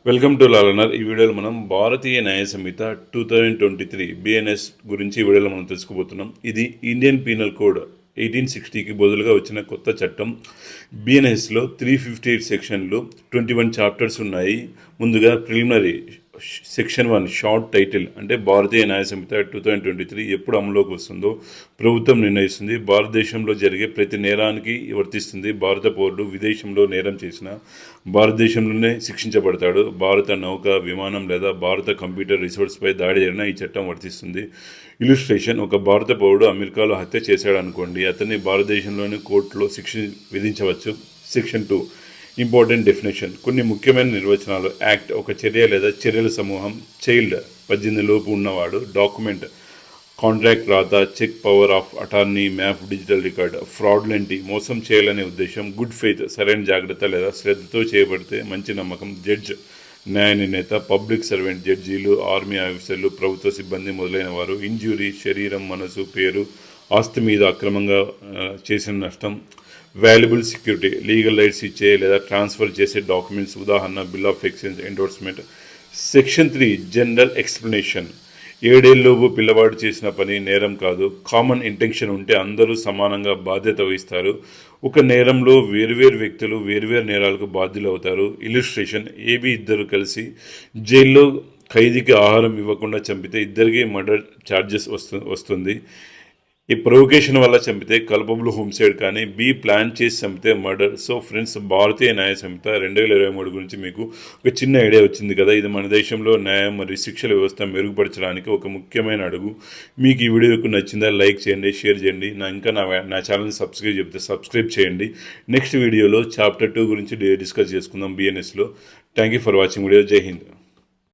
Welcome to లాలనర్. ఈ వీడియోలో మనం భారతీయ న్యాయ సంహిత 2023 బిఎన్ఎస్ గురించి ఈ వీడియోలో మనం తెలుసుకోబోతున్నాం. ఇది ఇండియన్ పీనల్ కోడ్ 1860కి బదులుగా వచ్చిన కొత్త చట్టం. బిఎన్ఎస్లో 358 సెక్షన్లు, 21 చాప్టర్స్ ఉన్నాయి. ముందుగా ప్రిలిమినరీ సెక్షన్ 1 షార్ట్ టైటిల్ అంటే భారతీయ న్యాయ సంహిత 2023 ఎప్పుడు అమలులోకి వస్తుందో ప్రభుత్వం నిర్ణయిస్తుంది. భారతదేశంలో జరిగే ప్రతి నేరానికి వర్తిస్తుంది. భారత పౌరుడు విదేశంలో నేరం చేసిన భారతదేశంలోనే శిక్షించబడతాడు. భారత నౌక, విమానం లేదా భారత కంప్యూటర్ రిసోర్స్పై దాడి జరిగిన ఈ చట్టం వర్తిస్తుంది. ఇల్లుస్ట్రేషన్: ఒక భారత పౌరుడు అమెరికాలో హత్య చేశాడు అనుకోండి, అతన్ని భారతదేశంలోని కోర్టులో శిక్ష విధించవచ్చు. Section 2 important definition. కొన్ని ముఖ్యమైన నిర్వచనాలు. యాక్ట్: ఒక చర్య లేదా చర్యల సమూహం. చైల్డ్: 18 లోపు ఉన్నవాడు. డాక్యుమెంట్: కాంట్రాక్ట్, రాత, cheque, power of attorney, map, digital record. Fraudulently: మోసం చేయాలనే ఉద్దేశం. గుడ్ ఫెయిత్: సరైన జాగ్రత్త లేదా శ్రద్ధతో చేయబడితే మంచి నమ్మకం. జడ్జ్: న్యాయ నిర్ణేత. పబ్లిక్ సర్వెంట్: జడ్జీలు, ఆర్మీ ఆఫీసర్లు, ప్రభుత్వ సిబ్బంది మొదలైన వారు. ఇంజ్యూరీ: శరీరం, మనసు, పేరు, ఆస్తి మీద అక్రమంగా చేసిన నష్టం. వాల్యుబుల్ సెక్యూరిటీ: లీగల్ రైట్స్ ఇచ్చే లేదా ట్రాన్స్ఫర్ చేసే డాక్యుమెంట్స్. ఉదాహరణ bill of exchange, endorsement. Section 3 general explanation. 7 ఏళ్లలోపు పిల్లవాడు చేసిన పని నేరం కాదు. కామన్ ఇంటెన్షన్ ఉంటే అందరూ సమానంగా బాధ్యత వహిస్తారు. ఒక నేరంలో వేరువేరు వ్యక్తులు వేరువేరు నేరాలకు బాధ్యులు అవుతారు. ఇల్లుస్ట్రేషన్: ఏబీ ఇద్దరు కలిసి జైల్లో ఖైదీకి ఆహారం ఇవ్వకుండా చంపితే ఇద్దరికి మర్డర్ ఛార్జెస్ వస్తుంది. ఈ ప్రొవొకేషన్ వల్ల చంపితే కల్పబుల్ హోమ్సైడ్, కానీ బి ప్లాన్ చేసి చంపితే మర్డర్. సో ఫ్రెండ్స్, భారతీయ న్యాయ సంహిత 2023 గురించి మీకు ఒక చిన్న ఐడియా వచ్చింది కదా. ఇది మన దేశంలో న్యాయం మరియు శిక్షల వ్యవస్థ మెరుగుపరచడానికి ఒక ముఖ్యమైన అడుగు. మీకు ఈ వీడియోకు నచ్చిందా? లైక్ చేయండి, షేర్ చేయండి. నా ఛానల్ని సబ్స్క్రైబ్ చేయండి. నెక్స్ట్ వీడియోలో చాప్టర్ 2 గురించి డిస్కస్ చేసుకుందాం బిఎన్ఎస్లో. Thank you for watching video. Jai Hind.